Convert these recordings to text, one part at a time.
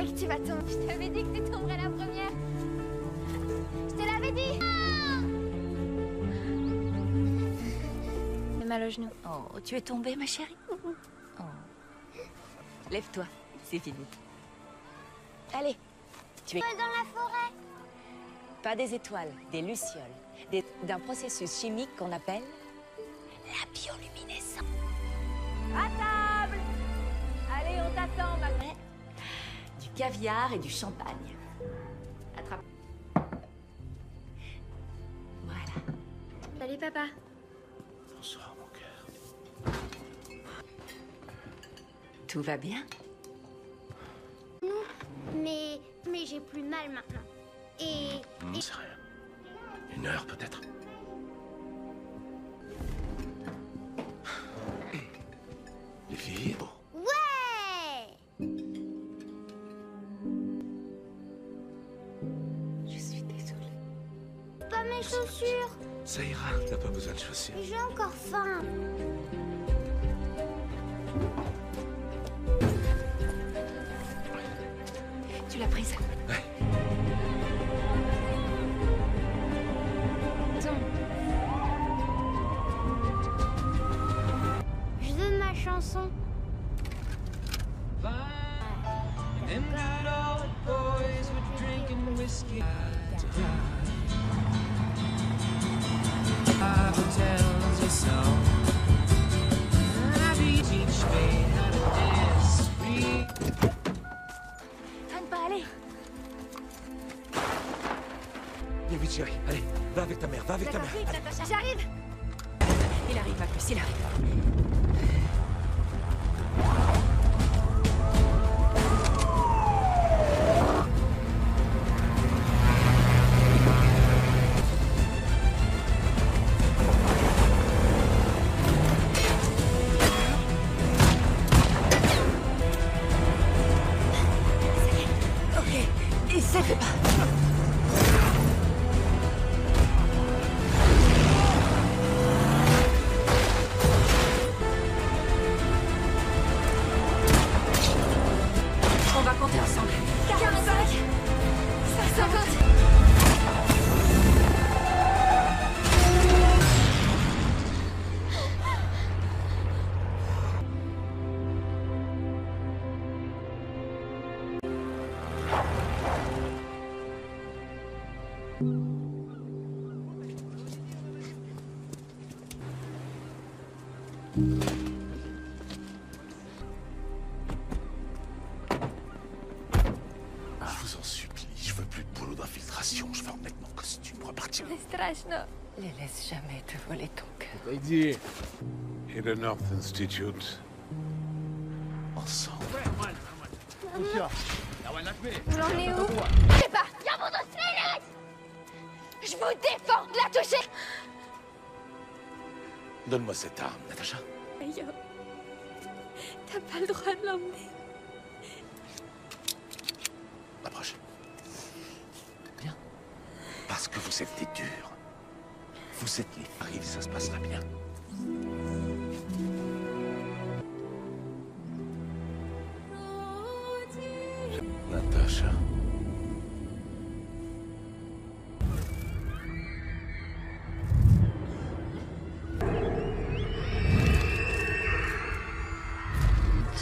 pareil que tu vas tomber. Je t'avais dit que tu tomberais la première. Je te l'avais dit. J'ai mal au genou. Oh, tu es tombée, ma chérie? Oh. Lève-toi, c'est fini. Allez, tu es... Dans la forêt. Pas des étoiles, des lucioles. D'un processus chimique qu'on appelle la bioluminescence. À table! Allez, on t'attend, ma mère. Du caviar et du champagne. Attrape. Voilà. Salut, papa. Bonsoir, mon cœur. Tout va bien? Mais j'ai plus mal maintenant. Et... C'est rien. 1 heure, peut-être. Les filles, bon. Ouais! Je suis désolée. Pas mes chaussures. Ça ira, t'as pas besoin de chaussures. J'ai encore faim. Tu l'as prise? Ouais. Je veux ma chanson. Traîne pas, allez! Viens vite, chérie. Allez, va avec ta mère, va avec ta D'accord, mère. vite, Natacha. J'arrive. Il arrive, ma puce, il arrive. Ok, et ça fait pas. On va compter ensemble. 45. 50. Je vous en supplie, je veux plus de boulot d'infiltration. Je vais remettre mon costume pour repartir. Страшно. Les laisse jamais te voler ton cœur. Lady, in the North Institute. Ensemble. Vous en est où? Je sais pas. Jag måste svinnet! Je vous défends de la toucher. Donne-moi cette arme, Natacha. Yo. T'as pas le droit de l'emmener. Approche. Bien. Parce que vous êtes des durs. Vous êtes les arrivent, ça se passera bien. Natacha.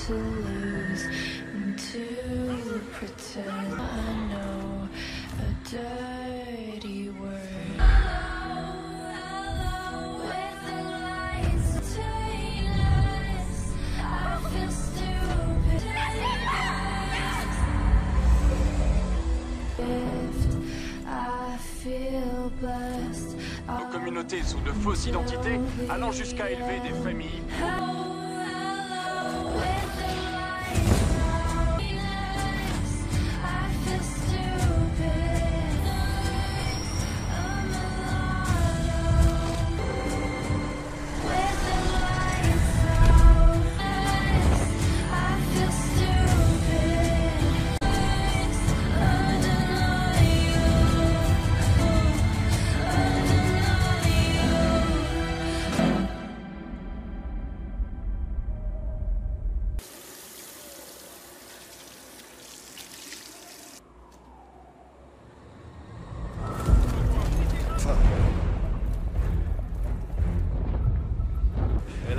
To lose and to pretend I know a dirty word. With the lights tailors, I feel stupid. I feel blessed. Nos communautés sous de fausses identités, allant jusqu'à élever des familles.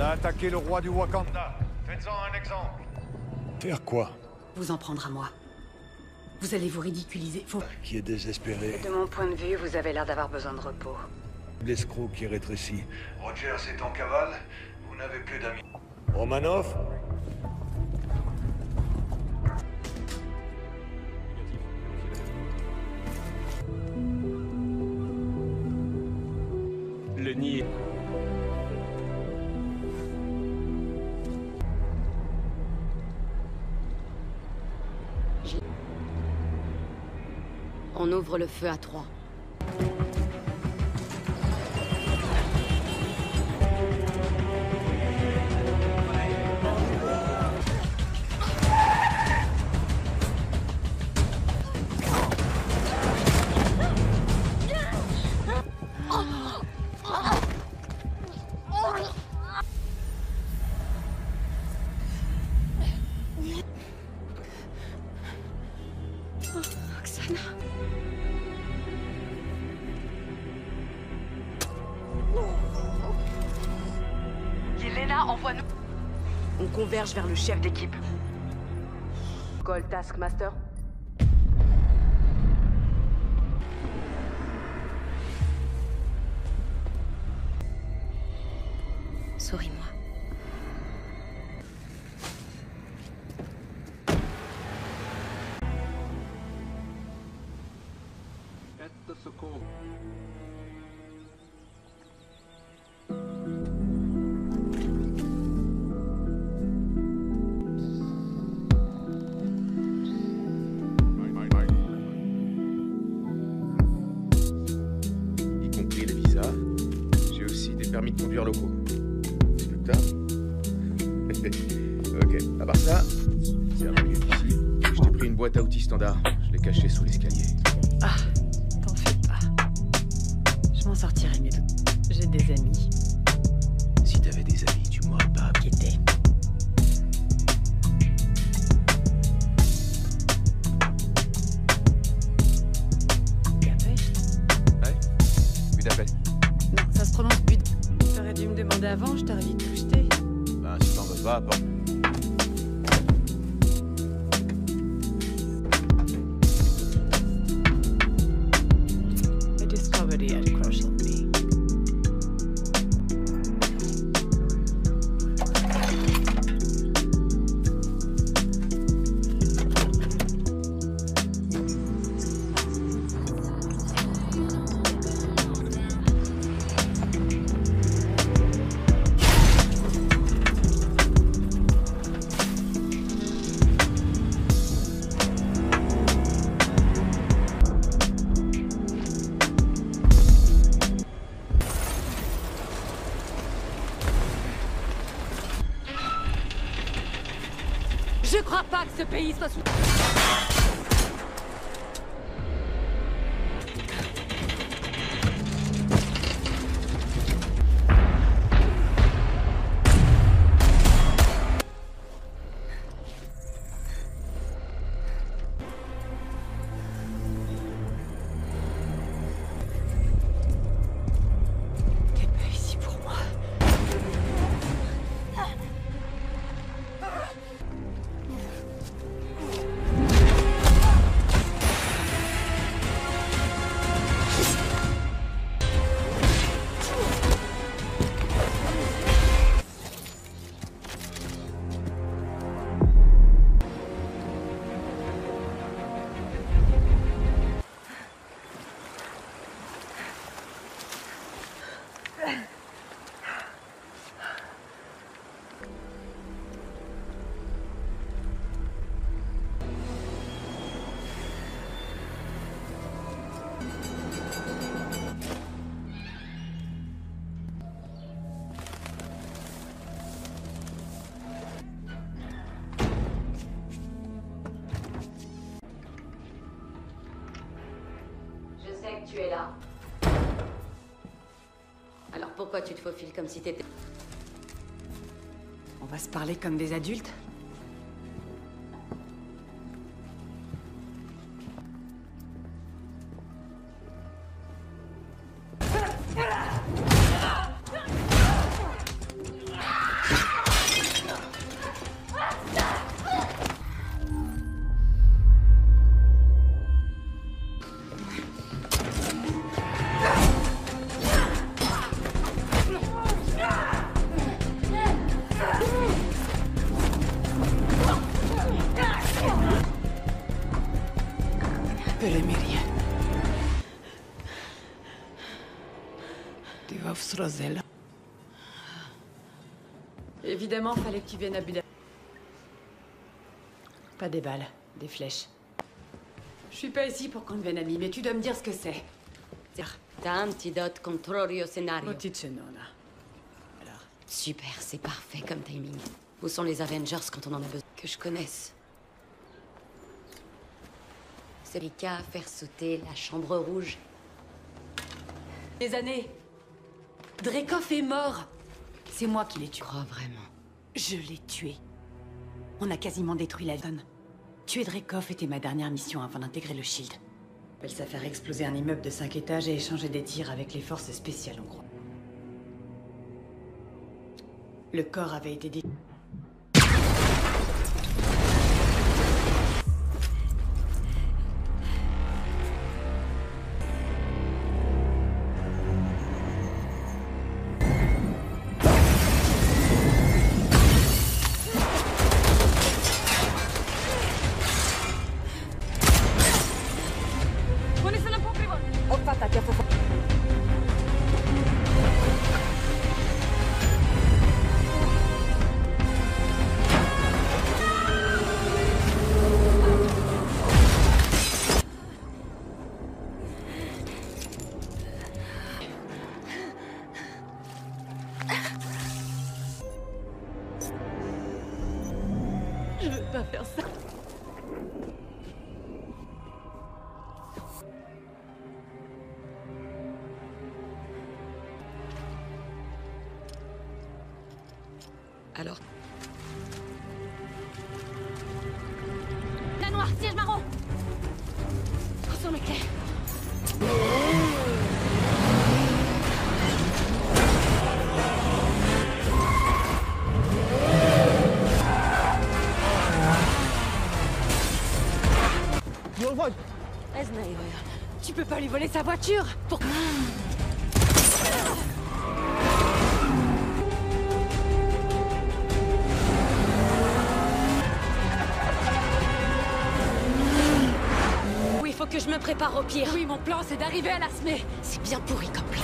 Elle a attaqué le roi du Wakanda. Faites-en un exemple. Faire quoi? Vous en prendre à moi. Vous allez vous ridiculiser. Qui est désespéré. De mon point de vue, vous avez l'air d'avoir besoin de repos. L'escroc qui rétrécit. Rogers est en cavale. Vous n'avez plus d'amis. Romanov? Le nid. On ouvre le feu à 3. Yelena, envoie-nous. On converge vers le chef d'équipe. Call Taskmaster. Souris-moi. At the secours. Y compris les visas. J'ai aussi des permis de conduire locaux. C'est tout tard. Ok, à part ça, c'est un peu mieux ici. Je t'ai pris une boîte à outils standard. Je l'ai cachée sous l'escalier. Ah, t'en fais pas. Je m'en sortirai mieux. J'ai des amis. Si t'avais des amis, tu m'aurais pas inquiété. Dépêche. Ouais? But d'appel. Non, ça se prononce but. T'aurais dû me demander avant, je t'aurais dit de tout jeter. Ben, si t'en veux pas, apporte. A discovery at crucial me. Je crois pas que ce pays soit sous... T'es pas ici pour moi. Je sais que tu es là. Alors pourquoi tu te faufiles comme si t'étais... On va se parler comme des adultes. Перемир'я. Tu vas в Srozella. Évidemment, fallait que tu viennes à Budapest. Pas des balles, des flèches. Je suis pas ici pour qu'on devienne amis, mais tu dois me dire ce que c'est. T'as antidote controrio scenario. Oticenona. Alors, Super, c'est parfait comme timing. Où sont les Avengers quand on en a besoin? Que je connaisse. C'est Rika à faire sauter la chambre rouge. des années. Dreykov est mort. C'est moi qui l'ai Tu tué. crois vraiment? Je l'ai tué. On a quasiment détruit la zone. Tuer Dreykov était ma dernière mission avant d'intégrer le Shield. Elle s'est faire exploser un immeuble de 5 étages et échanger des tirs avec les forces spéciales en gros. Le corps avait été détruit. Je veux pas faire ça. Alors? La noire, siège marron. Où sont mes clés? Tu peux pas lui voler sa voiture. Pour... Oui, il faut que je me prépare au pire. Oui, mon plan, c'est d'arriver à la SME. C'est bien pourri comme plan.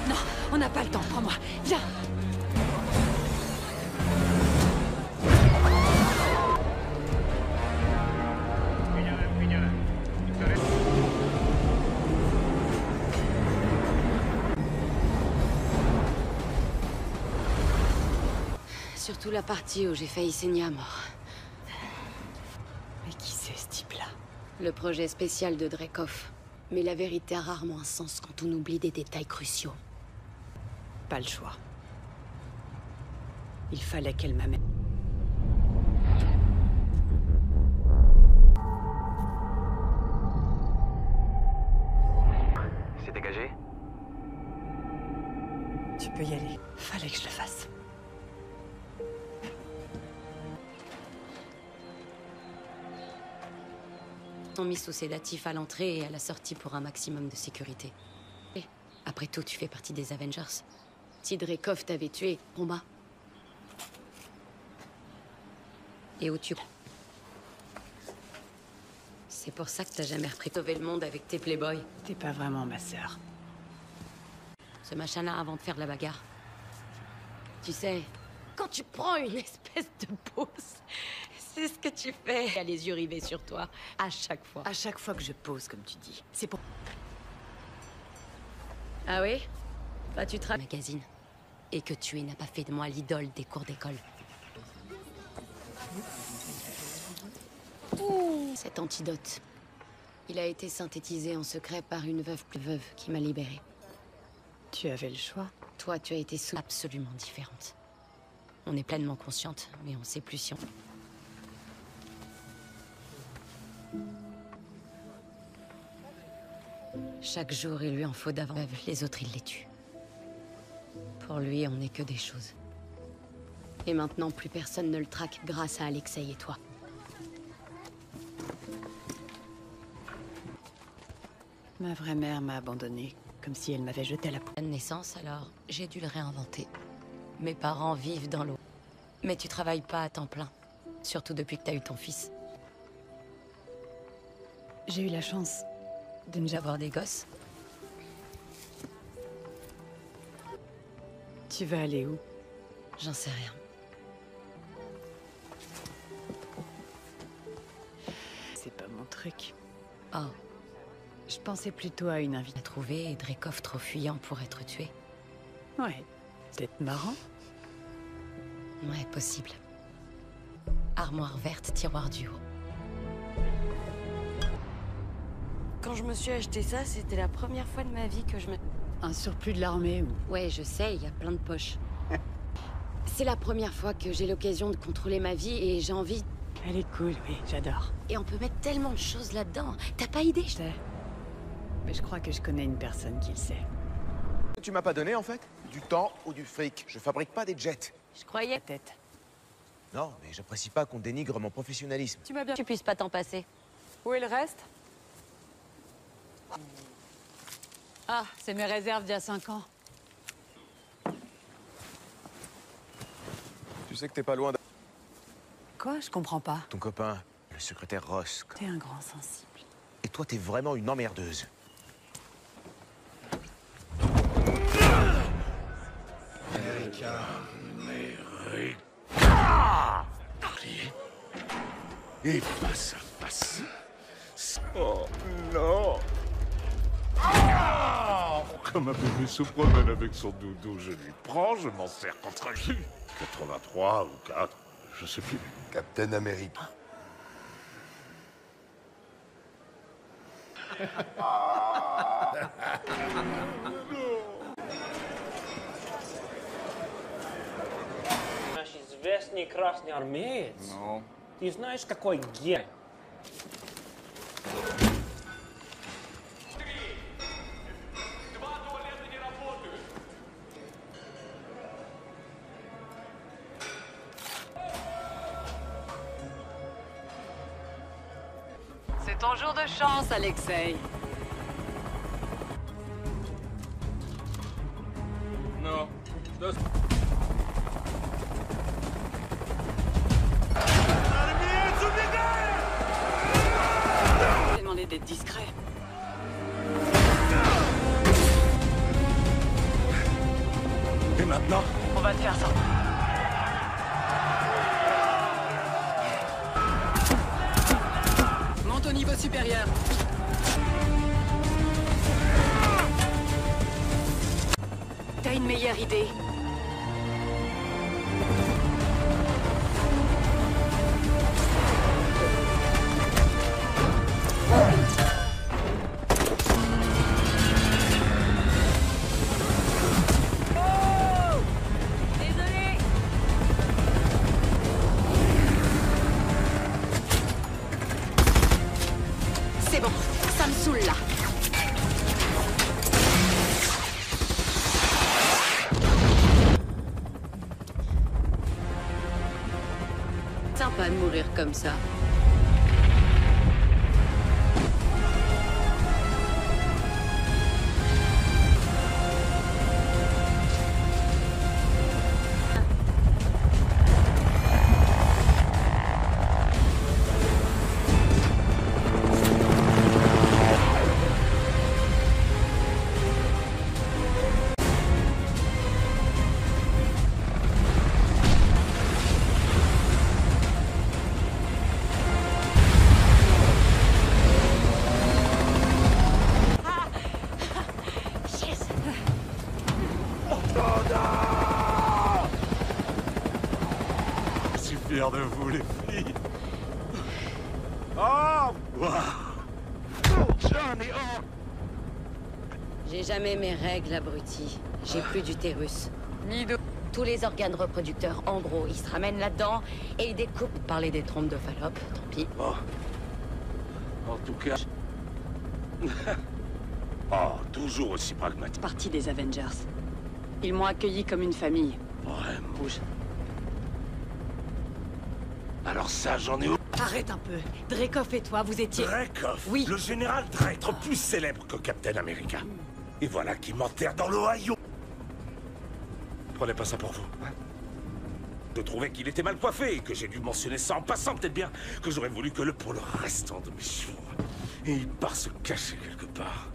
Non, on n'a pas le temps. Prends-moi. Viens. Surtout la partie où j'ai failli saigner à mort. Mais qui c'est, ce type-là? Le projet spécial de Dreykov. Mais la vérité a rarement un sens quand on oublie des détails cruciaux. Pas le choix. Il fallait qu'elle m'amène. C'est dégagé? Tu peux y aller. Fallait que je le fasse. Ils sont mis sous sédatif à l'entrée et à la sortie pour un maximum de sécurité. Et après tout, tu fais partie des Avengers. Si Dreykov t'avait tué, combat. Et où tu... C'est pour ça que t'as jamais repris sauver le monde avec tes playboys. T'es pas vraiment ma sœur. Ce machin-là avant de faire de la bagarre. Tu sais, quand tu prends une espèce de pause, c'est ce que tu fais. Il a les yeux rivés sur toi, à chaque fois. À chaque fois que je pose, comme tu dis, c'est pour... Ah oui? Bah tu te rappelles magazine. Et que tuer n'a pas fait de moi l'idole des cours d'école. Cet antidote, il a été synthétisé en secret par une veuve qui m'a libérée. Tu avais le choix. Toi, tu as été absolument différente. On est pleinement consciente, mais on sait plus si on... Chaque jour, il lui en faut davantage. Les autres, ils les tuent. Pour lui, on n'est que des choses. Et maintenant, plus personne ne le traque grâce à Alexei et toi. Ma vraie mère m'a abandonnée, comme si elle m'avait jeté à la poubelle. De naissance, alors j'ai dû le réinventer. Mes parents vivent dans l'eau. Mais tu travailles pas à temps plein. Surtout depuis que t'as eu ton fils. J'ai eu la chance de ne jamais Avoir des gosses. Tu vas aller où? J'en sais rien. C'est pas mon truc. Oh, Je pensais plutôt à une t'as invitée. trouvé Drekov trop fuyant pour être tué. Ouais, peut-être marrant. Ouais, possible. Armoire verte, tiroir du haut. Quand je me suis acheté ça, c'était la première fois de ma vie que je me... Un surplus de l'armée ou... Ouais, je sais, il y a plein de poches. C'est la première fois que j'ai l'occasion de contrôler ma vie et j'ai envie... Elle est cool, oui, j'adore. Et on peut mettre tellement de choses là-dedans. T'as pas idée? Je sais. Mais je crois que je connais une personne qui le sait. Tu m'as pas donné, en fait? Du temps ou du fric? Je fabrique pas des jets. Je croyais... La tête. Non, mais j'apprécie pas qu'on dénigre mon professionnalisme. Tu m'as bien... Tu puisses pas t'en passer. Où est le reste? Ah, c'est mes réserves d'il y a 5 ans. Tu sais que t'es pas loin de... Quoi? Je comprends pas. Ton copain, le secrétaire Ross. T'es un grand sensible. Et toi, t'es vraiment une emmerdeuse. Et face à face. Oh non. Comme un bébé se promène avec son doudou, je lui prends, je m'en sers contre lui. 83 ou 4, je sais plus. Captain America. Наш известный красный армеец. Ты знаешь, какой герой? C'est ton jour de chance, Alexei. Non. J'ai demandé d'être discret. Et maintenant? On va te faire ça. Monte au niveau supérieur. T'as une meilleure idée? Désolé. C'est bon, ça me saoule là. Sympa de mourir comme ça. Je suis fier de vous, les filles. Oh, Johnny, oh. J'ai jamais mes règles, abruti. J'ai plus d'utérus. Ni de... Tous les organes reproducteurs, en gros, ils se ramènent là-dedans et ils découpent. Parler des trompes de Fallope, tant pis. Oh. En tout cas... oh, toujours aussi pragmatique. Partie des Avengers. Ils m'ont accueilli comme une famille. Vraiment. Rouge. Alors ça, j'en ai... Arrête un peu. Dreykov et toi, vous étiez... Dreykov? Oui. Le général Drake, plus célèbre que Captain America. Et voilà qui m'enterre dans l'Ohio. Prenez pas ça pour vous, hein? Je trouvais qu'il était mal coiffé et que j'ai dû mentionner ça en passant, peut-être bien que j'aurais voulu que pour le restant de mes jours. Et il part se cacher quelque part.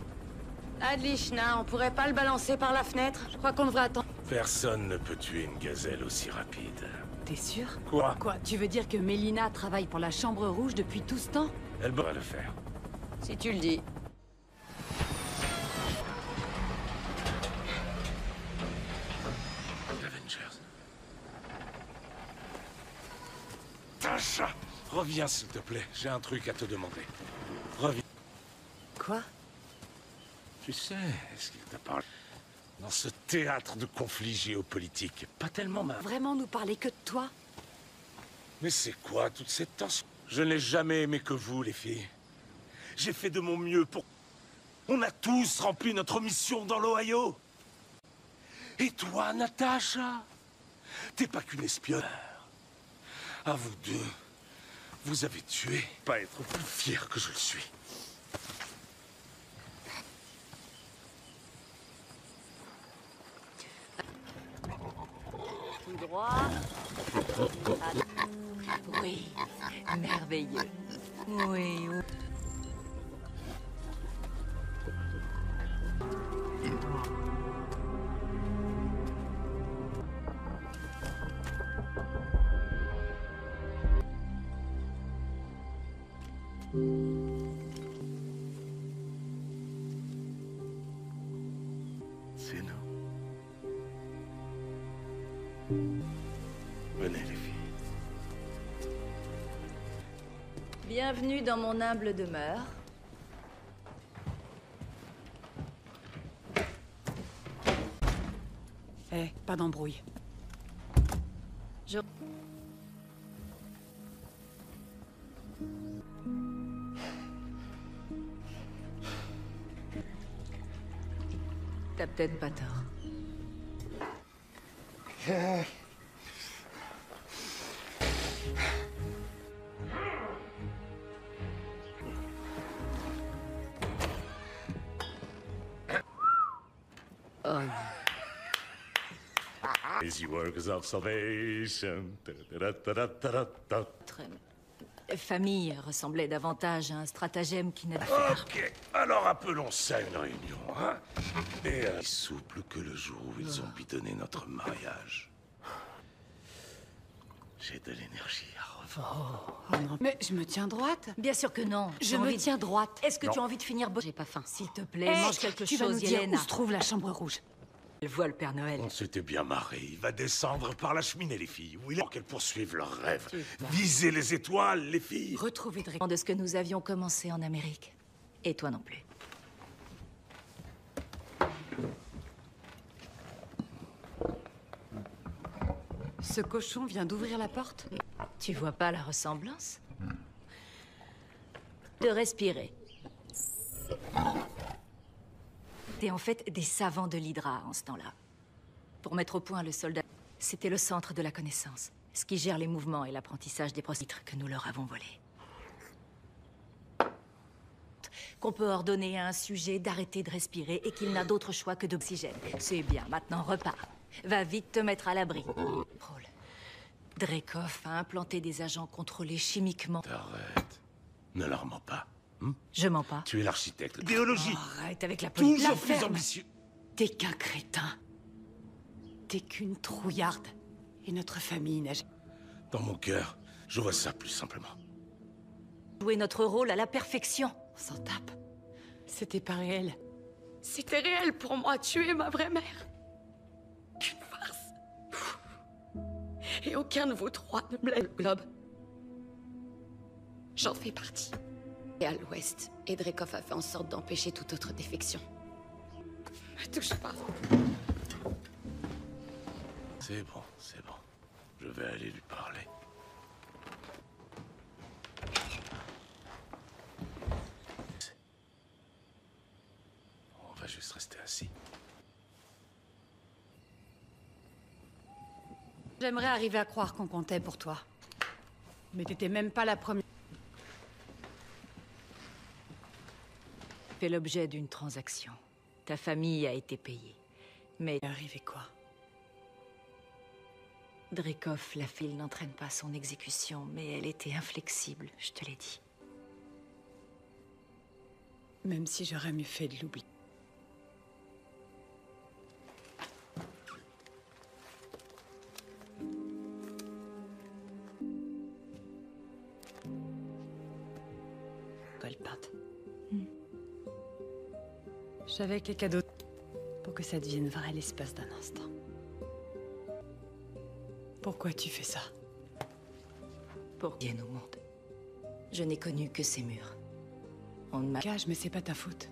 Adlishna, on pourrait pas le balancer par la fenêtre? Je crois qu'on devrait attendre. Personne ne peut tuer une gazelle aussi rapide. T'es sûr? Quoi? Quoi? Tu veux dire que Mélina travaille pour la Chambre Rouge depuis tout ce temps? Elle pourrait le faire. Si tu le dis. Avengers. Tasha, reviens s'il te plaît. J'ai un truc à te demander. Reviens. Quoi? Tu sais ce qu'il t'a parlé? Dans ce théâtre de conflits géopolitiques. Pas tellement mal. Vraiment nous parler que de toi? Mais c'est quoi toute cette tension? Je n'ai jamais aimé que vous, les filles. J'ai fait de mon mieux pour... On a tous rempli notre mission dans l'Ohio. Et toi, Natasha? T'es pas qu'une espionne. À vous deux, vous avez tué. Pas être plus fier que je le suis. Tout droit. Oui, merveilleux. Oui, oui. C'est nous. Venez, les filles. Bienvenue dans mon humble demeure. Pas d'embrouille. T'as peut-être pas tort. Oh non. Easy workers of salvation. Notre famille ressemblait davantage à un stratagème qui n'a pas fait. Ok, alors appelons ça une réunion, hein? Et souple que le jour où ils ont bidonné notre mariage. J'ai de l'énergie à revendre. Oh non. Mais je me tiens droite. Bien sûr que non. Je me tiens droite. Est-ce que tu as envie de finir J'ai pas faim. S'il te plaît, mange quelque tu vas nous chose, dire Yelena. où se trouve la Chambre Rouge? Elle voit le Père Noël. On s'était bien marré. Il va descendre par la cheminée, les filles. Oui, pour qu'elles poursuivent leurs rêves. Visez les étoiles, les filles. Retrouver Drake. De ce que nous avions commencé en Amérique. Et toi non plus. Ce cochon vient d'ouvrir la porte? Tu vois pas la ressemblance? De respirer. T'es en fait des savants de l'Hydra en ce temps-là. Pour mettre au point le soldat, c'était le centre de la connaissance. Ce qui gère les mouvements et l'apprentissage des procédures que nous leur avons volés. Qu'on peut ordonner à un sujet d'arrêter de respirer et qu'il n'a d'autre choix que d'oxygène. C'est bien, maintenant repars. Va vite te mettre à l'abri. Drôle. Dreykov a implanté des agents contrôlés chimiquement. Arrête. Ne leur mens pas. Je mens pas. Tu es l'architecte. Idéologie. Arrête avec la politique. Toujours La plus ferme. ambitieux. T'es qu'un crétin. T'es qu'une trouillarde. Et notre famille n'a... Dans mon cœur, je vois ça plus simplement. Jouer notre rôle à la perfection. On s'en tape. C'était pas réel. C'était réel pour moi, tuer ma vraie mère. Qu'une farce. Et aucun de vous trois ne me l'a... Le globe. J'en fais partie. Et à l'ouest, et Dreykov a fait en sorte d'empêcher toute autre défection. Ne touche pas. C'est bon, c'est bon. Je vais aller lui parler. On va juste rester assis. J'aimerais arriver à croire qu'on comptait pour toi. Mais t'étais même pas la première. Fait l'objet d'une transaction. Ta famille a été payée. Mais... Arrivé quoi? Dreykov l'a fait, il n'entraîne pas son exécution, mais elle était inflexible, je te l'ai dit. Même si j'aurais mieux fait de l'oublier. Belle peinte. Je savais que les cadeaux... pour que ça devienne vrai l'espace d'un instant. Pourquoi tu fais ça? Pour bien au monde. Je n'ai connu que ces murs. On ne m'a... Cache, mais c'est pas ta faute.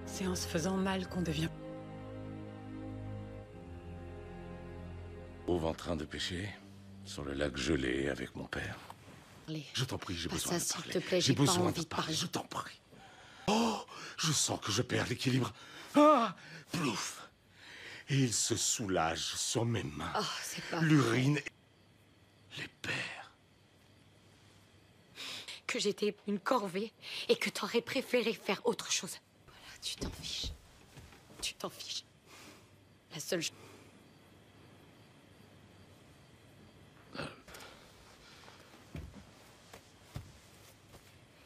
C'est en se faisant mal qu'on devient... Trouve en train de pêcher sur le lac gelé avec mon père. Je t'en prie, j'ai besoin de s'il parler. te plaît, J'ai j'ai pas besoin envie de de parler, parler. je t'en prie. Oh, je sens que je perds l'équilibre. Ah, plouf. Et il se soulage sur mes mains. Oh, c'est pas... L'urine les perd. Que j'étais une corvée et que t'aurais préféré faire autre chose. Voilà, tu t'en fiches. Tu t'en fiches. La seule chose...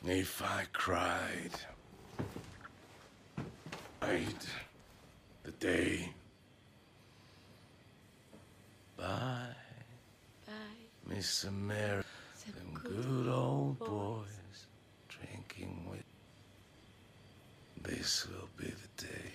If I cried the day. Bye, Miss America. Them good old boys drinking with. This will be the day.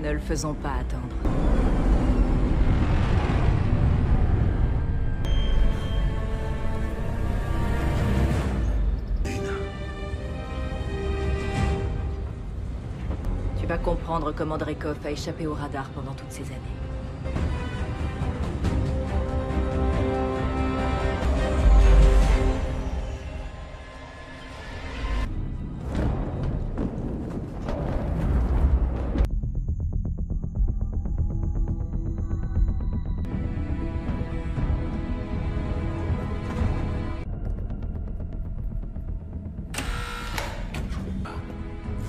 Ne le faisons pas attendre. Tu vas comprendre comment Dreykov a échappé au radar pendant toutes ces années.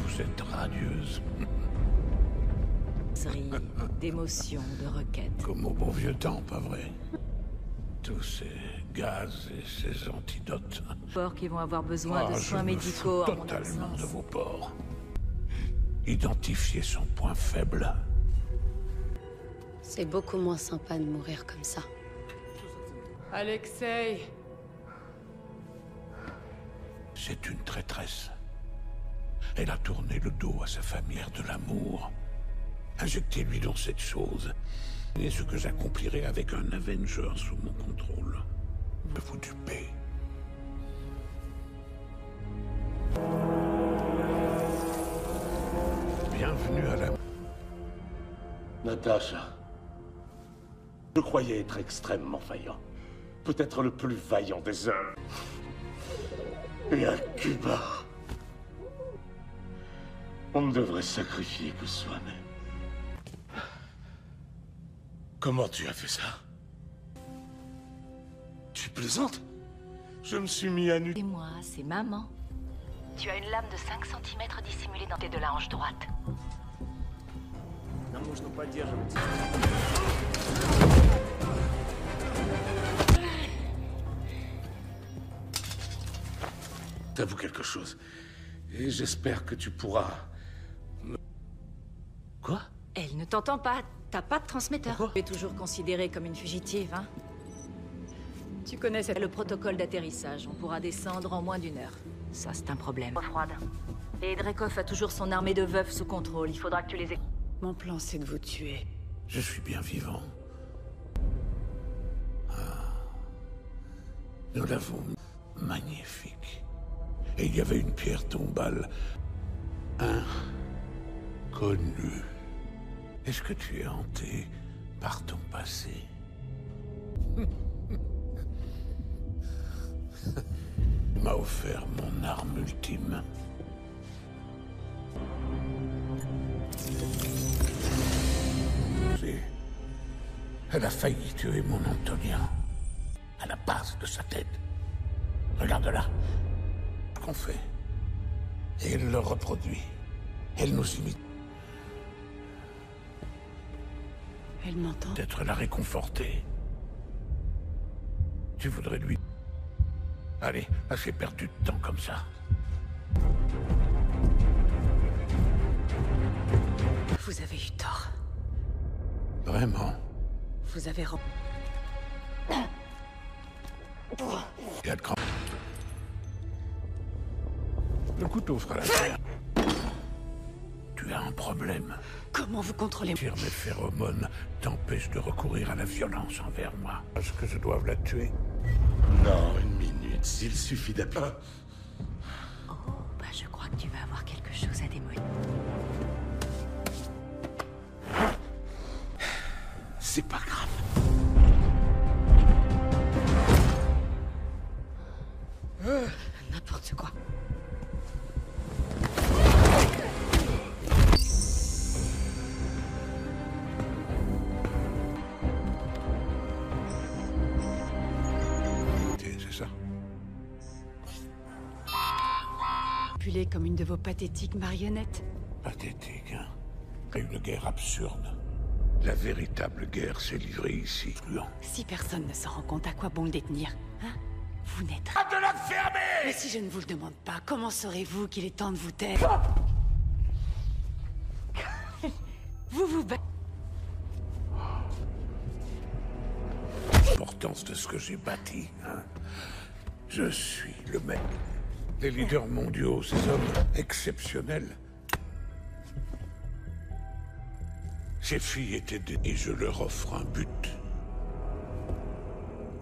Vous êtes radieuse. D'émotions, de requêtes. Comme au bon vieux temps, pas vrai? Tous ces gaz et ces antidotes. Porcs qui vont avoir besoin de soins médicaux en mon Totalement absence. de vos porcs. Identifier son point faible. C'est beaucoup moins sympa de mourir comme ça. Alexei! C'est une traîtresse. Elle a tourné le dos à sa famille de l'amour. Injectez-lui dans cette chose. Et ce que j'accomplirai avec un Avenger sous mon contrôle. De vous duper. Bienvenue à la... Natasha, je croyais être extrêmement vaillant. Peut-être le plus vaillant des hommes. Et à Cuba, on ne devrait sacrifier que soi-même. Comment tu as fait ça? Tu plaisantes? Je me suis mis à nu. Et moi, c'est maman. Tu as une lame de 5 cm dissimulée dans tes de la hanche droite. Нам нужно поддерживать. T'avoue quelque chose. Et j'espère que tu pourras... Quoi? Elle ne t'entend pas. T'as pas de transmetteur. Tu es toujours considérée comme une fugitive, hein? Tu connais cette... Le protocole d'atterrissage. On pourra descendre en moins d'1 heure. Ça, c'est un problème. Froide. Et Dreykov a toujours son armée de veufs sous contrôle. Il faudra que tu les aies. Mon plan, c'est de vous tuer. Je suis bien vivant. Nous l'avons magnifique. Et il y avait une pierre tombale inconnue. Est-ce que tu es hanté par ton passé? Il m'a offert mon arme ultime. Elle a failli tuer mon Antonia. À la base de sa tête. Regarde-la. Ce qu'on fait. Et elle le reproduit. Elle nous imite. Elle m'entend. D'être la réconforter. Tu voudrais lui... Allez, assez perdu de temps comme ça. Vous avez eu tort. Vraiment. Vous avez... Il y a de grands... Le couteau fera l'affaire. Tu as un problème. Comment vous contrôlez... Mes phéromones t'empêchent de recourir à la violence envers moi. Est-ce que je dois la tuer? Non, une minute, s'il suffit d'appuyer. Oh, bah je crois que tu vas avoir quelque chose à démolir. C'est pas grave. N'importe quoi. C'est ça. Manipulé comme une de vos pathétiques marionnettes. Pathétique, hein? Une guerre absurde. La véritable guerre s'est livrée ici. Si personne ne s'en rend compte, à quoi bon le détenir? Hein? Vous n'êtes... Hâte de la fermer! Mais si je ne vous le demande pas, comment saurez-vous qu'il est temps de vous taire? Vous vous battez... L'importance de ce que j'ai bâti, hein? Je suis le maître. Les leaders mondiaux, ces hommes exceptionnels. Ces filles étaient des... Et je leur offre un but.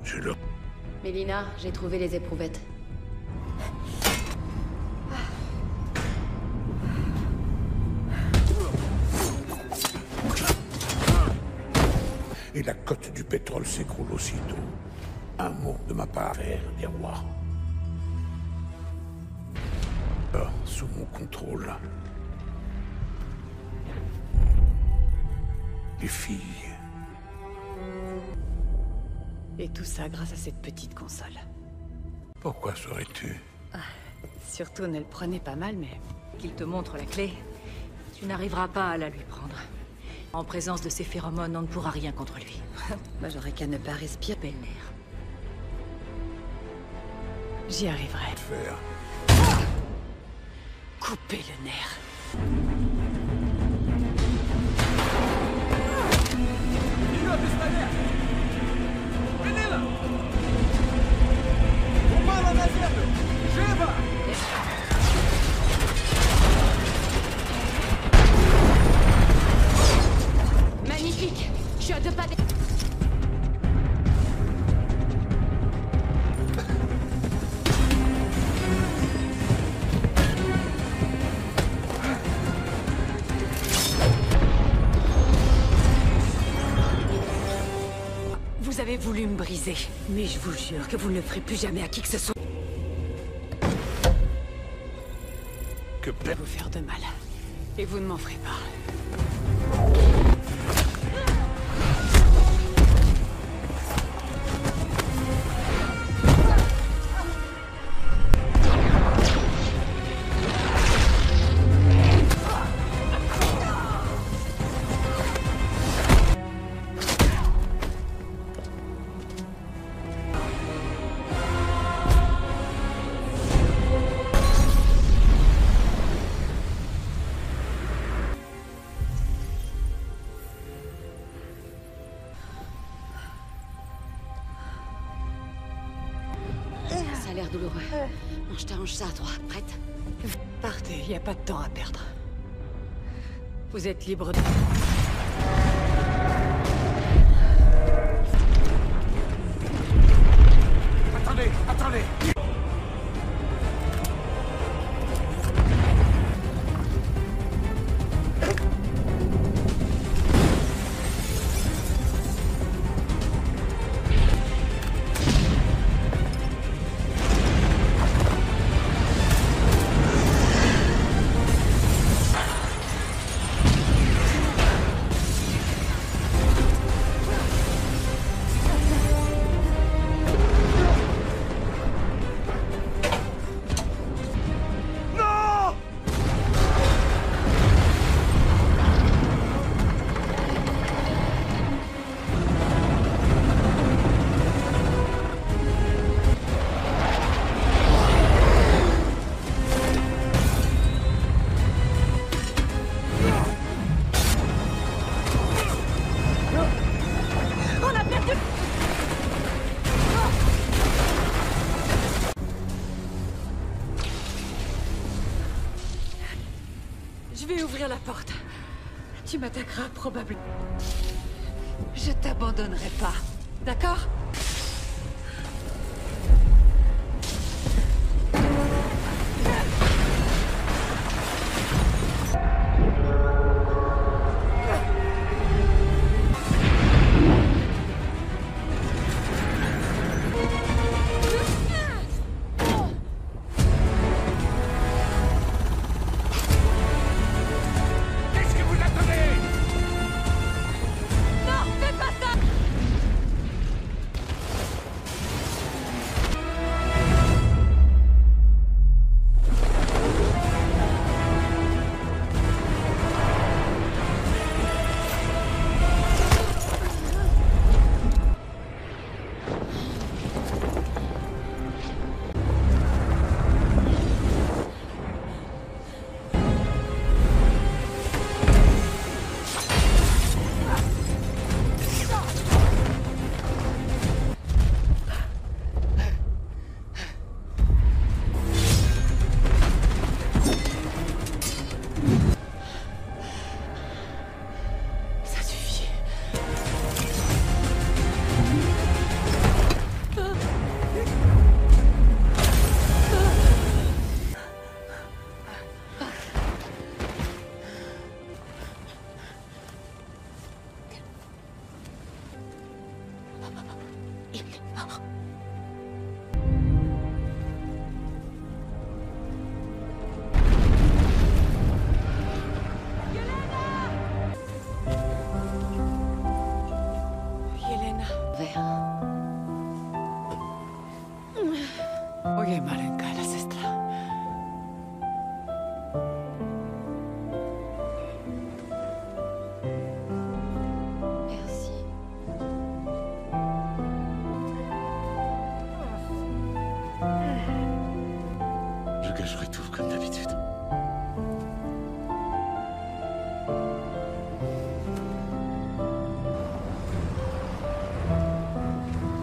Je leur... Mélina, j'ai trouvé les éprouvettes. Et la cote du pétrole s'écroule aussitôt. Un mot de ma part vers des rois. Sous mon contrôle. Les filles. Et tout ça grâce à cette petite console. Pourquoi saurais-tu? Surtout ne le prenez pas mal, mais... Qu'il te montre la clé, tu n'arriveras pas à la lui prendre. En présence de ces phéromones, on ne pourra rien contre lui. Bah, j'aurais qu'à ne pas respirer. Belle-mère. J'y arriverai. Faire. Coupez le nerf. Magnifique! Je suis à 2 pas des... Vous avez voulu me briser, mais je vous jure que vous ne le ferez plus jamais à qui que ce soit. Que Vous faire de mal. Et vous ne m'en ferez pas. a l'air douloureux. Bon, je t'arrange ça à toi. Prête? Partez, y a pas de temps à perdre. Vous êtes libre de... Attendez, attendez! Je vais ouvrir la porte. Tu m'attaqueras probablement. Je t'abandonnerai pas, d'accord? Oye, Malenka, la sestra. Merci. Je gâcherai tout comme d'habitude.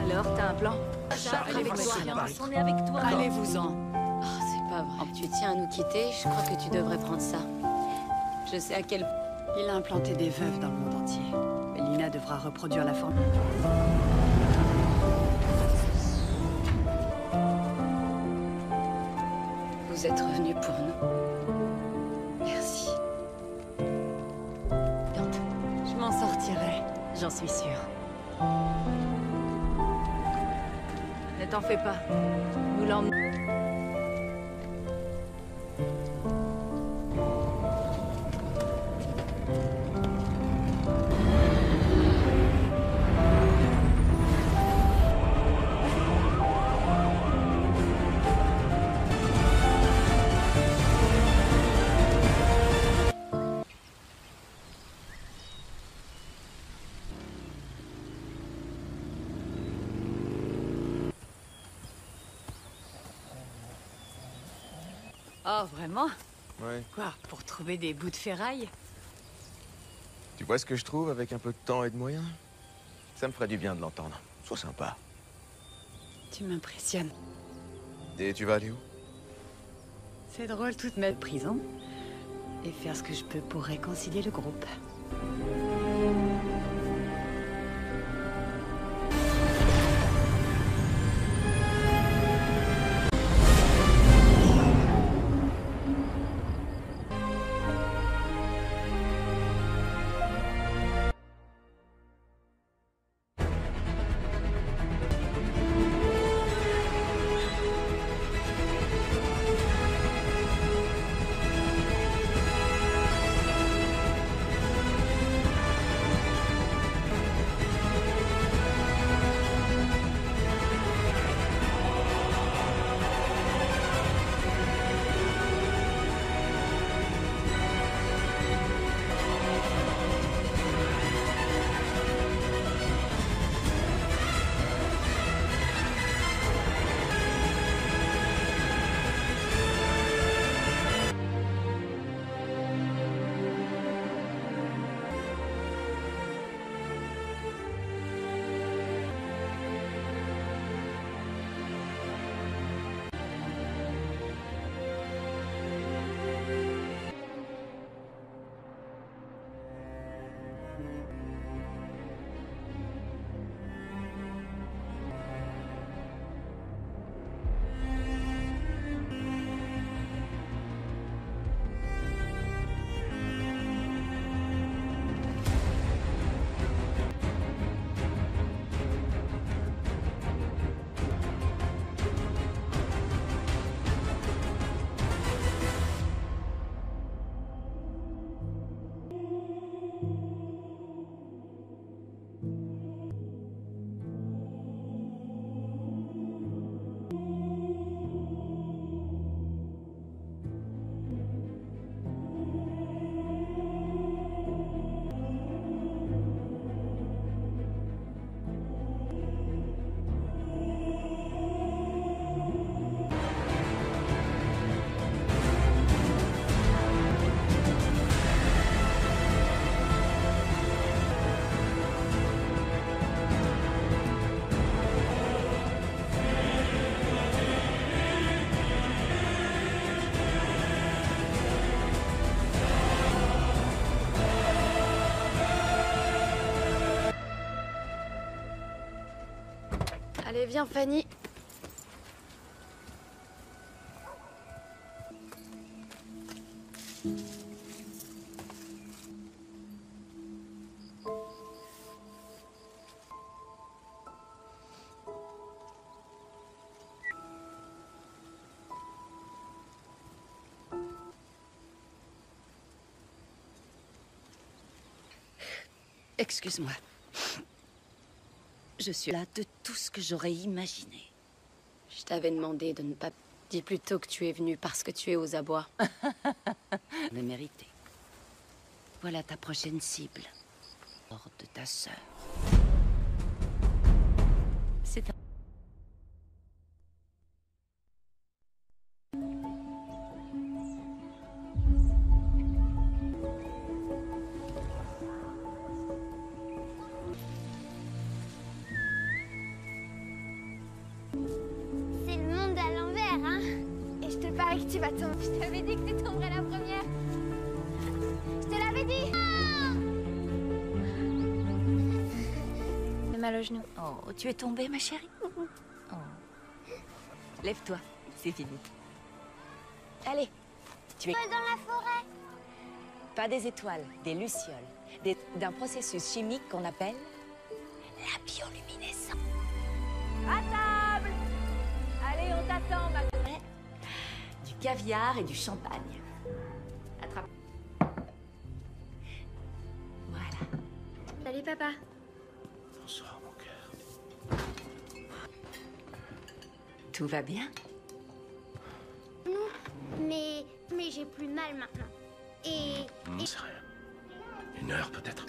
Alors, t'as un plan? On est avec toi. Allez-vous-en. Oh, c'est pas vrai. Tu tiens à nous quitter, je crois que tu devrais prendre ça. Je sais à quel... Il a implanté des veuves dans le monde entier. Lina devra reproduire la formule. Vous êtes revenus pour nous. Merci. Je m'en sortirai, j'en suis sûre. Ne t'en fais pas. Nous l'emmenons. Oh, vraiment? Ouais. Quoi, pour trouver des bouts de ferraille? Tu vois ce que je trouve avec un peu de temps et de moyens? Ça me ferait du bien de l'entendre. Sois sympa. Tu m'impressionnes. Et tu vas aller où? C'est drôle, toute ma prison. Et faire ce que je peux pour réconcilier le groupe. Allez, viens, Fanny. Excuse-moi. Je suis là de tout ce que j'aurais imaginé. Je t'avais demandé de ne pas... Dis plutôt que tu es venu parce que tu es aux abois. Le mérité. Voilà ta prochaine cible. Hors de ta sœur. C'est un... C'est le monde à l'envers, hein? Et je te parie que tu vas tomber. Je t'avais dit que tu tomberais la première. Je te l'avais dit. J'ai mal au genou. Oh, tu es tombée, ma chérie? Oh. Lève-toi, c'est fini. Allez, tu es... Dans la forêt. Pas des étoiles, des lucioles. D'un processus chimique qu'on appelle la bioluminescence. À table! Allez, on t'attend, ma... Du caviar et du champagne. Attrape. Voilà. Salut, papa. Bonsoir, mon cœur. Tout va bien? Mais j'ai plus mal maintenant. Et... C'est rien. 1 heure, peut-être.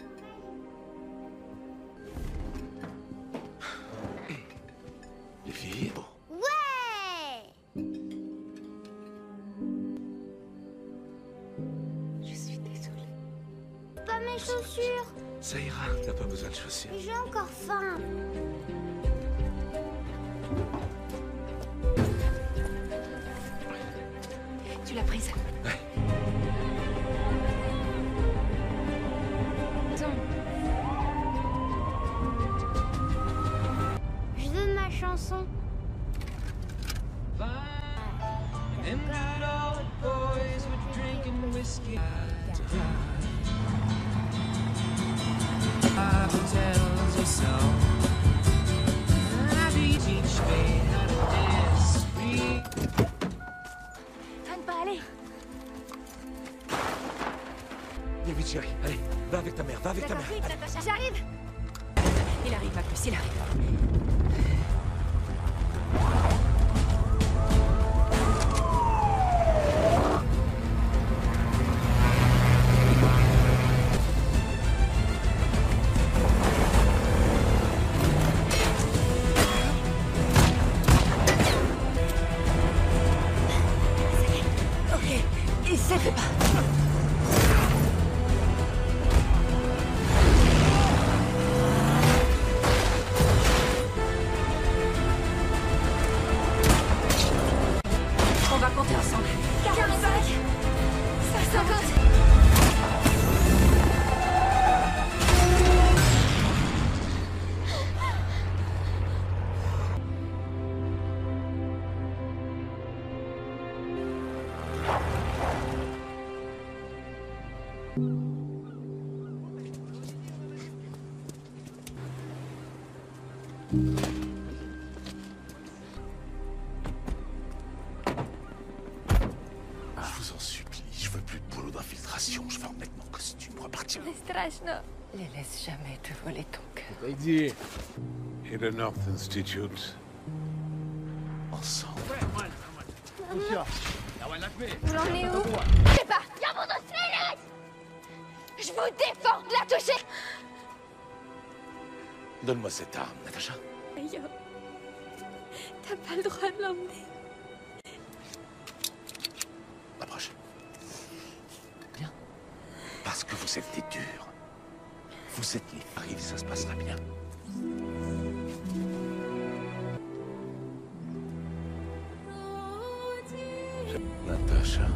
Les filles, bon. Ouais! Je suis désolée. Pas mes chaussures. Ça ira, t'as pas besoin de chaussures. Mais j'ai encore faim. Tu l'as prise? Ouais. Attends. Je donne ma chanson. Donne pas, allez. Viens vite, chérie. Allez, va avec ta mère, va avec ta mère. Vite, Natacha, J'arrive. Il arrive, ma puce, il arrive. Ok, il s'est fait pas. On va compter ensemble. 45. 50. Je vous en supplie, je veux plus de boulot d'infiltration. Je vais remettre mon costume, repartir. C'est страшно. Les laisse jamais te voler ton cœur. Et le North Institute. Ensemble. Vous l'en est où? Je sais pas. Я буду стрелять. Je vous défends de la toucher. Donne-moi cette arme, Natacha. Yo. T'as pas le droit de l'emmener. Approche. Bien. Parce que vous êtes des durs. Vous êtes les frives, ça se passera bien. Natacha.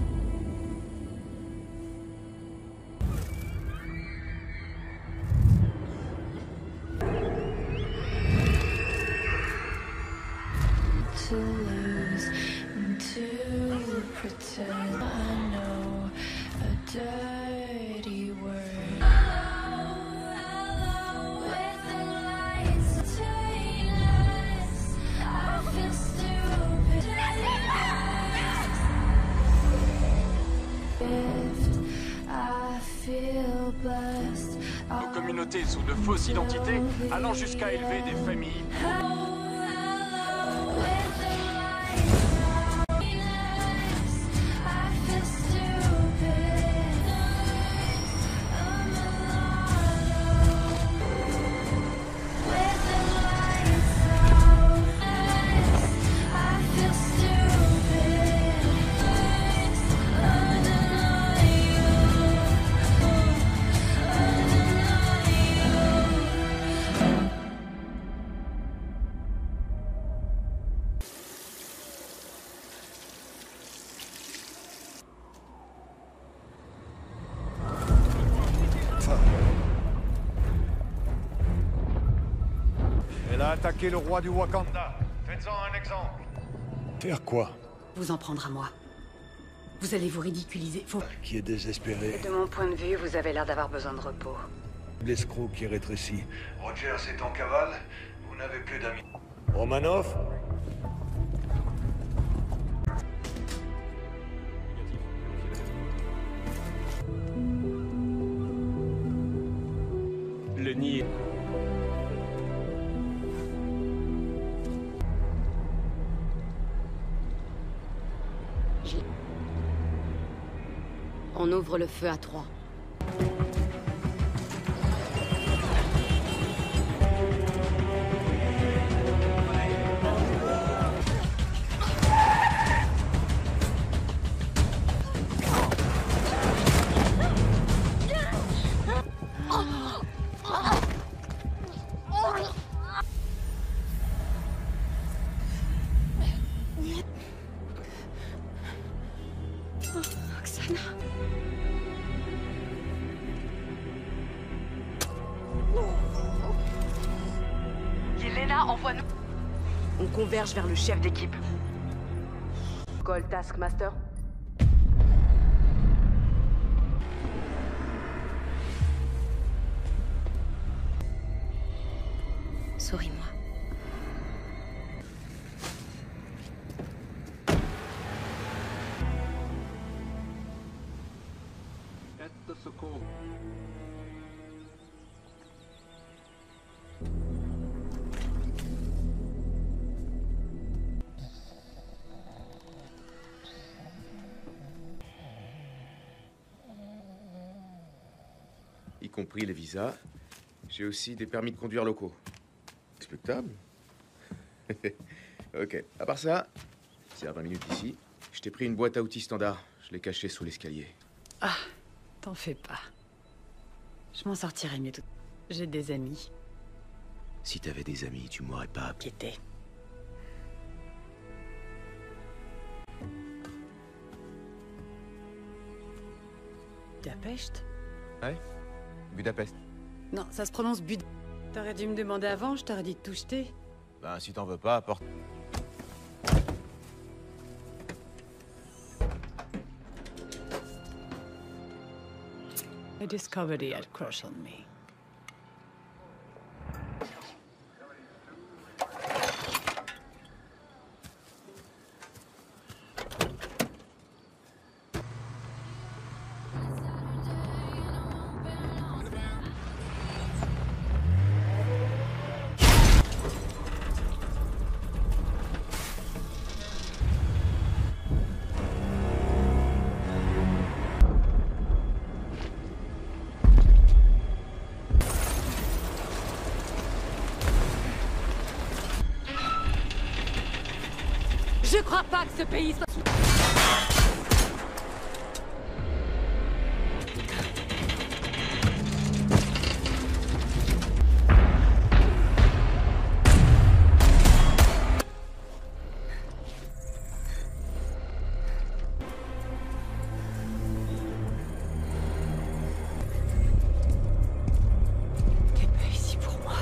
To lose and to pretend I know a dirty word. With the lights tailorless, I feel stupid. I feel blessed. Nos communautés sous de fausses identités, allant jusqu'à élever des familles. Elle a attaqué le roi du Wakanda. Faites-en un exemple. Faire quoi? Vous en prendre à moi. Vous allez vous ridiculiser. Qui est désespéré. De mon point de vue, vous avez l'air d'avoir besoin de repos. L'escroc qui rétrécit. Rogers est en cavale. Vous n'avez plus d'amis. Romanov? Le nid. On ouvre le feu à 3. envoie-nous. On converge vers le chef d'équipe. Call Taskmaster. Souris-moi. Y compris les visas. J'ai aussi des permis de conduire locaux. Respectable. Ok. À part ça, c'est à 20 minutes d'ici. Je t'ai pris une boîte à outils standard. Je l'ai cachée sous l'escalier. Ah, t'en fais pas. Je m'en sortirai mieux tout. J'ai des amis. Si t'avais des amis, tu m'aurais pas Inquiété. Budapest? Ouais. Budapest. Non, ça se prononce Bud. T'aurais dû me demander avant, je t'aurais dit de tout jeter. Ben, si t'en veux pas, apporte. I discovered he had crush on me. Je crois pas que ce pays soit... T'es pas ici pour moi.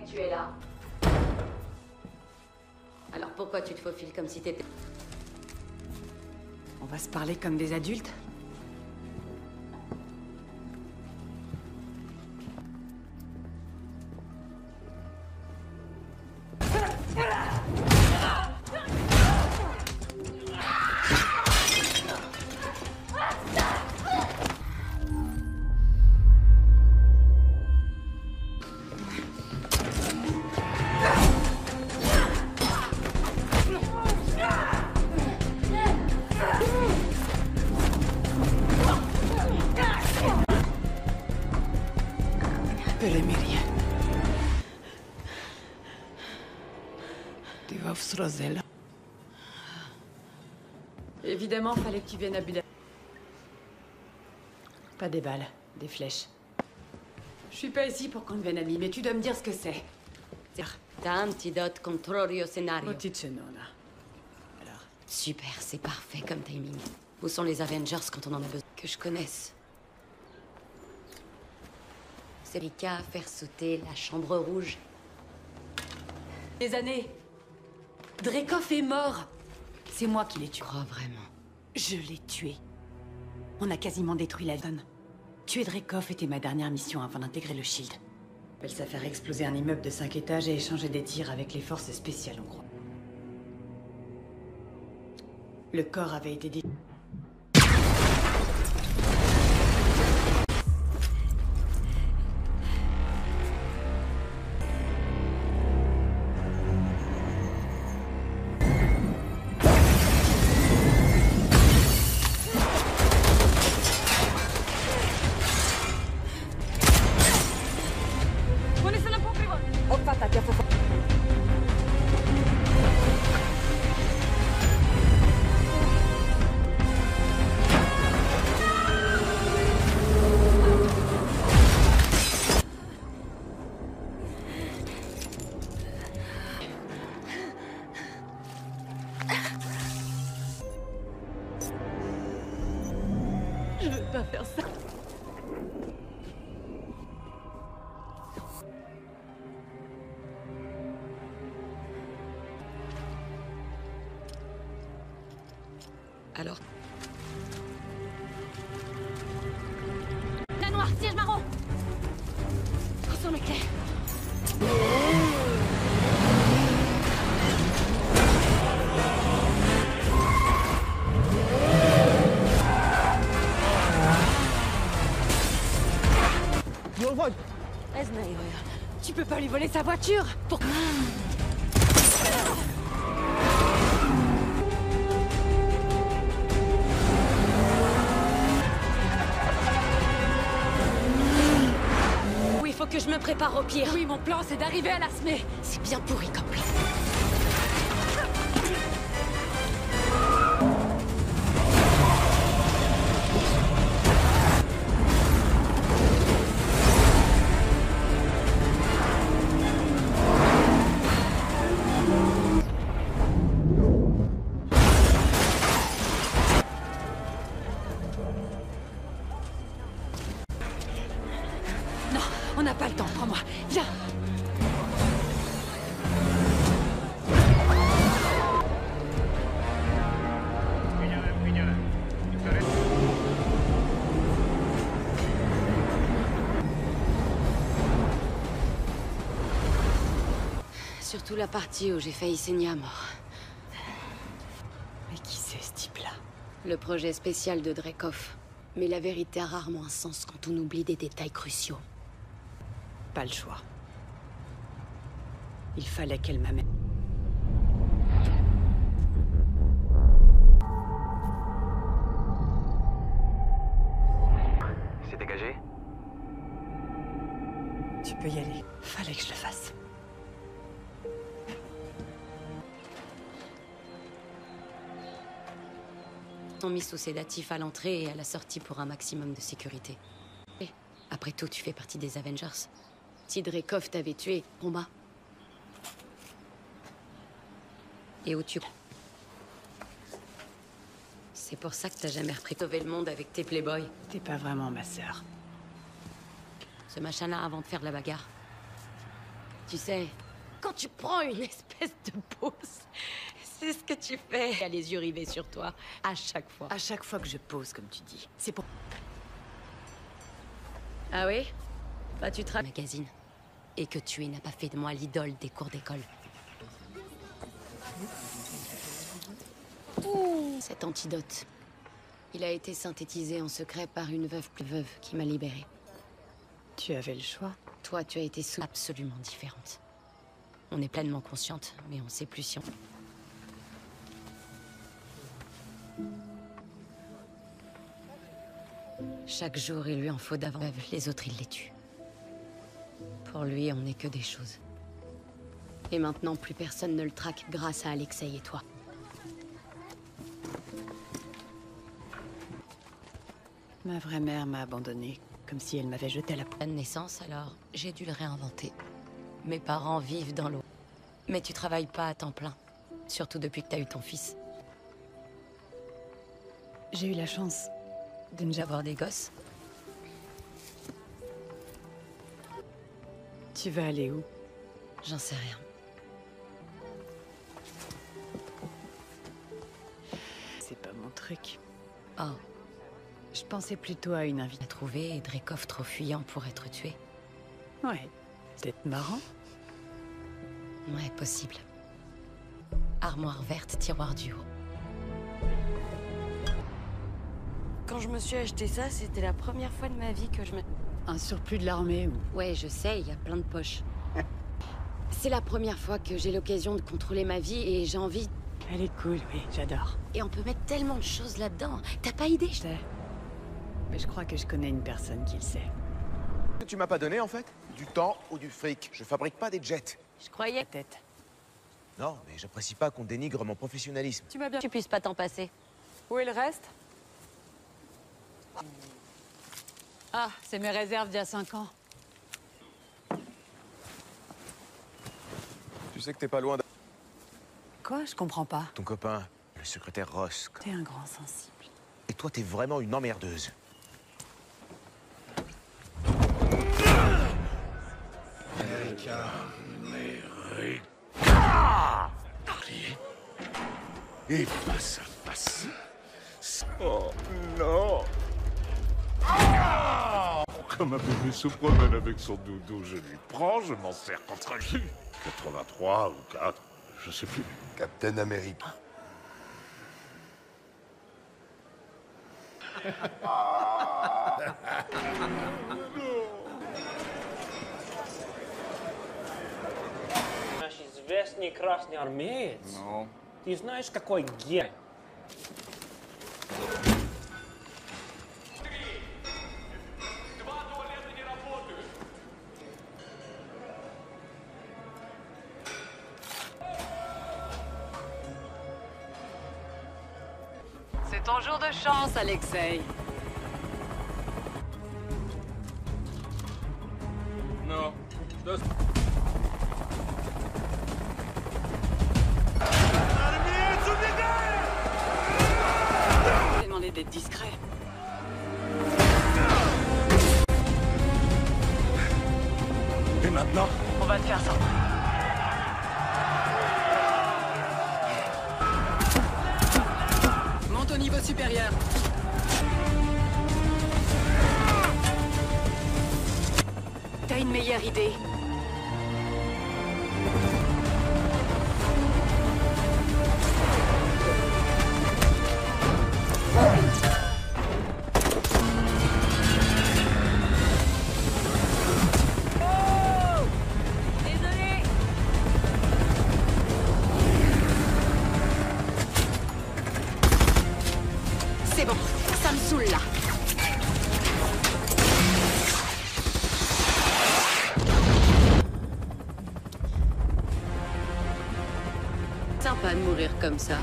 Tu es là. Alors pourquoi tu te faufiles comme si t'étais... On va se parler comme des adultes? Emilia. Tu vas au Rosella. Évidemment, fallait que tu viennes à Budapest. Pas des balles, des flèches. Je suis pas ici pour qu'on devienne amis, mais tu dois me dire ce que c'est. Antidote contrario scenario. Oticenona. Alors. Super, c'est parfait comme timing. Où sont les Avengers quand on en a besoin? Que je connaisse. C'est Rika à faire sauter la chambre rouge. Des années. Dreykov est mort. C'est moi qui l'ai tué. Tu crois vraiment? Je l'ai tué. On a quasiment détruit la zone. Tuer Dreykov était ma dernière mission avant d'intégrer le Shield. Elle sait faire exploser un immeuble de 5 étages et échanger des tirs avec les forces spéciales, en gros. Le corps avait été dit. Je veux pas faire ça. Alors? La noire, siège marron. Ressors mes clés. Esnaï, tu peux pas lui voler sa voiture pour... Oui, faut que je me prépare au pire. Oui, mon plan, c'est d'arriver à la SME. C'est bien pourri comme plan. On n'a pas le temps, prends-moi. Viens. Surtout la partie où j'ai failli saigner à mort. Mais qui c'est ce type-là? Le projet spécial de Dreykov. Mais la vérité a rarement un sens quand on oublie des détails cruciaux. Pas le choix. Il fallait qu'elle m'amène. C'est dégagé? Tu peux y aller. Fallait que je le fasse. Sont mis sous sédatif à l'entrée et à la sortie pour un maximum de sécurité. Et après tout, tu fais partie des Avengers. Si Dreykov t'avait tué, combat. Et où tu... C'est pour ça que t'as jamais repris sauver le monde avec tes playboys. T'es pas vraiment ma sœur. Ce machin-là avant de faire la bagarre. Tu sais, quand tu prends une espèce de pause, c'est ce que tu fais. Il a les yeux rivés sur toi, à chaque fois. À chaque fois que je pose, comme tu dis. C'est pour... Ah oui? Bah tu te magazine. Et que tuer n'a pas fait de moi l'idole des cours d'école. Cet antidote, il a été synthétisé en secret par une veuve qui m'a libérée. Tu avais le choix. Toi, tu as été absolument différente. On est pleinement consciente, mais on sait plus si on... Chaque jour, il lui en faut davantage. Les autres, il les tue. Pour lui, on n'est que des choses. Et maintenant, plus personne ne le traque grâce à Alexei et toi. Ma vraie mère m'a abandonnée, comme si elle m'avait jeté à la poubelle. Naissance, alors j'ai dû le réinventer. Mes parents vivent dans l'eau. Mais tu travailles pas à temps plein. Surtout depuis que t'as eu ton fils. J'ai eu la chance de ne jamais avoir des gosses. Tu vas aller où? J'en sais rien. C'est pas mon truc. Oh. Je pensais plutôt à une invite à trouver et Dreykov trop fuyant pour être tué. Ouais, peut-être marrant. Ouais, possible. Armoire verte, tiroir du haut. Quand je me suis acheté ça, c'était la première fois de ma vie que je me... Un surplus de l'armée ou... Ouais, je sais, il y a plein de poches. C'est la première fois que j'ai l'occasion de contrôler ma vie et j'ai envie... Elle est cool, oui, j'adore. Et on peut mettre tellement de choses là-dedans. T'as pas idée? Je sais. Mais je crois que je connais une personne qui le sait. Tu m'as pas donné, en fait? Du temps ou du fric? Je fabrique pas des jets. Je croyais... Tête. Non, mais j'apprécie pas qu'on dénigre mon professionnalisme. Tu m'as bien... Tu puisses pas t'en passer. Où est le reste? Ah, c'est mes réserves d'il y a 5 ans. Tu sais que t'es pas loin de... Quoi? Je comprends pas. Ton copain, le secrétaire Ross. T'es un grand sensible. Et toi, t'es vraiment une emmerdeuse. Et face à face. Oh non. Comme un bébé se promène avec son doudou, je lui prends, je m'en sers contre lui. 83 ou 4, je sais plus. Captain America. Наш известный красный армеец. Ты знаешь, какой герой? C'est ton jour de chance, Alexei. Non. J'ai demandé d'être discret. Et maintenant? On va te faire ça. Monte au niveau supérieur. T'as une meilleure idée? C'est bon, ça me saoule là. Sympa de mourir comme ça.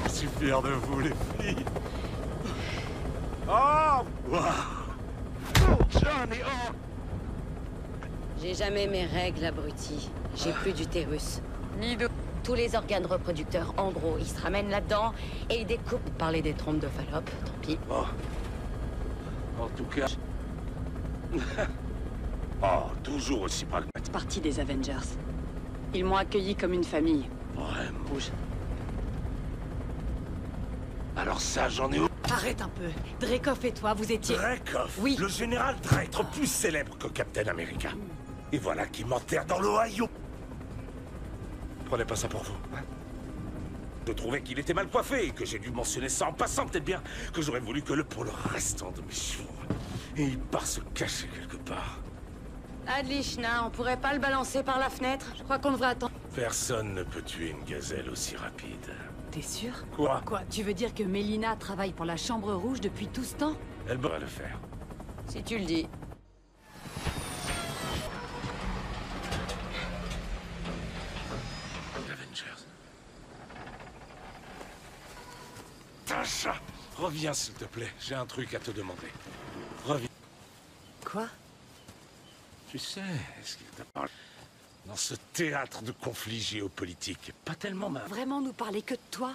Je suis fier de vous, les filles. Oh! Wow. Johnny, oh! J'ai jamais mes règles, abruti. J'ai plus d'utérus. Ni de... Tous les organes reproducteurs, en gros, ils se ramènent là-dedans et ils découpent. Parler des trompes de Fallope, tant pis. Oh. En tout cas... oh, toujours aussi pragmatique. Partie des Avengers. Ils m'ont accueilli comme une famille. Vraiment. Rouge. Alors ça, j'en ai... Arrête un peu. Dreykov et toi, vous étiez... Dreykov? Oui. Le général traître plus célèbre que Captain America. Et voilà qui m'enterre dans l'Ohio. Prenez pas ça pour vous, hein? Je trouvais qu'il était mal coiffé et que j'ai dû mentionner ça en passant, peut-être bien que j'aurais voulu que pour le restant de mes jours. Et il part se cacher quelque part. Adlichna, on pourrait pas le balancer par la fenêtre? Je crois qu'on devrait attendre. Personne ne peut tuer une gazelle aussi rapide. T'es sûr? Quoi? Quoi? Tu veux dire que Mélina travaille pour la Chambre Rouge depuis tout ce temps? Elle va le faire. Si tu le dis. Avengers. Tasha! Reviens, s'il te plaît. J'ai un truc à te demander. Reviens. Quoi? Tu sais ce qu'il t'a parlé dans ce théâtre de conflits géopolitiques. Pas tellement mal. Vraiment nous parler que de toi?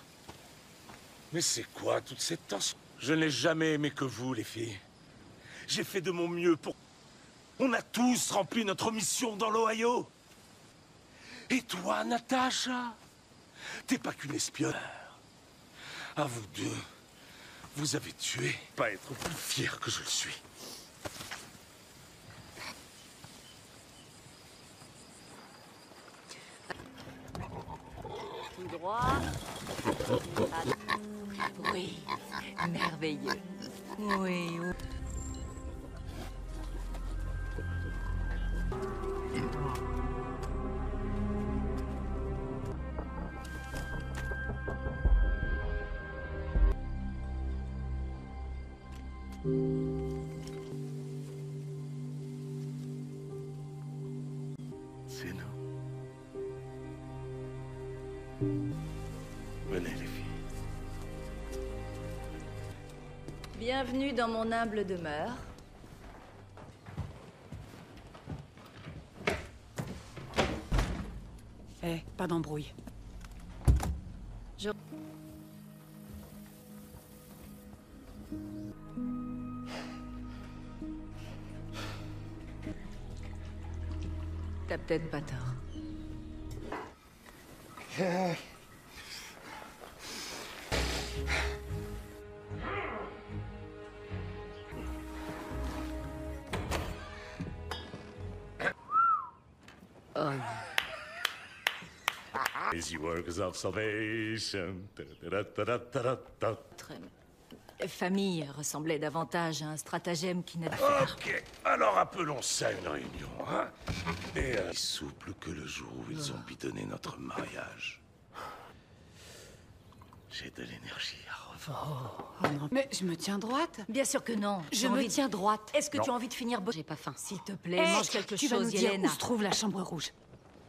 Mais c'est quoi toute cette tension? Je n'ai jamais aimé que vous, les filles. J'ai fait de mon mieux pour... On a tous rempli notre mission dans l'Ohio. Et toi, Natasha? T'es pas qu'une espionne. À vous deux, vous avez tué. Pas être plus fier que je le suis. Tout droit. Oui, merveilleux. Oui, oui. C'est nous. Venez, les filles. Bienvenue dans mon humble demeure. Eh, pas d'embrouille. Je... T'as peut-être pas tort. Oh non. Easy works of salvation. Notre famille ressemblait davantage à un stratagème qui n'a... Ok, alors appelons ça une réunion, hein? Et souple que le jour où ils ont bidonné notre mariage. J'ai de l'énergie à revendre. Oh non. Mais je me tiens droite. Bien sûr que non. Je me tiens droite. Est-ce que tu as envie de finir... J'ai pas faim. S'il te plaît, Hey, mange quelque tu vas chose, nous dire Yelena. où se trouve la chambre rouge.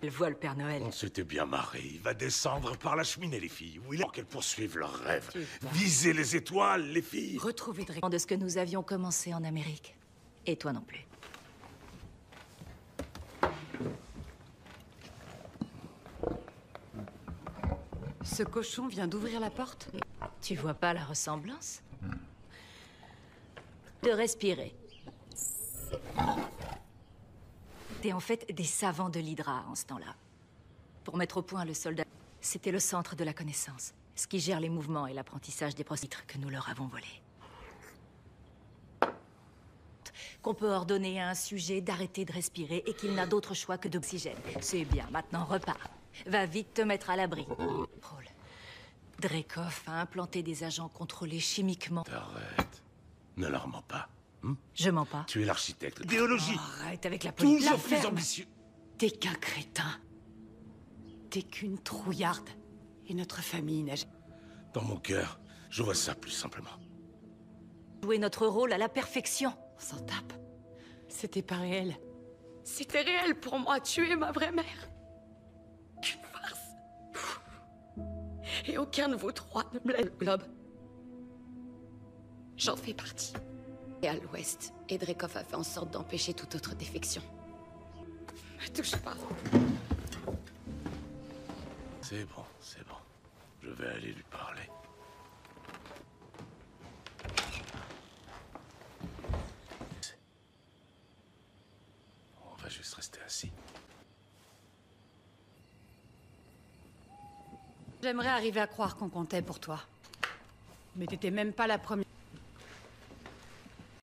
Elle voit le Père Noël. On s'était bien marré. Il va descendre par la cheminée, les filles. Oui, qu'elles poursuivent leurs rêves. Visez les étoiles, les filles. Retrouver de ce que nous avions commencé en Amérique. Et toi non plus. Ce cochon vient d'ouvrir la porte. Tu vois pas la ressemblance? De respirer. T'es en fait des savants de l'Hydra en ce temps-là. Pour mettre au point le soldat, c'était le centre de la connaissance. Ce qui gère les mouvements et l'apprentissage des procédures que nous leur avons volés. Qu'on peut ordonner à un sujet d'arrêter de respirer et qu'il n'a d'autre choix que d'oxygène. C'est bien, maintenant repars. Va vite te mettre à l'abri. Paul, Dreykov a implanté des agents contrôlés chimiquement. Arrête. Ne leur mens pas. Je mens pas. Tu es l'architecte. Idéologie. Oh, arrête avec la politique. Toujours plus ambitieux. T'es qu'un crétin. T'es qu'une trouillarde. Et notre famille n'a... Dans mon cœur, je vois ça plus simplement. Jouer notre rôle à la perfection. On s'en tape. C'était pas réel. C'était réel pour moi, tuer ma vraie mère. Une farce. Et aucun de vous trois ne me laisse le globe. J'en fais partie. Et à l'ouest, Dreykov a fait en sorte d'empêcher toute autre défection. Ne touche pas. C'est bon, c'est bon. Je vais aller lui parler. On va juste rester assis. J'aimerais arriver à croire qu'on comptait pour toi. Mais t'étais même pas la première.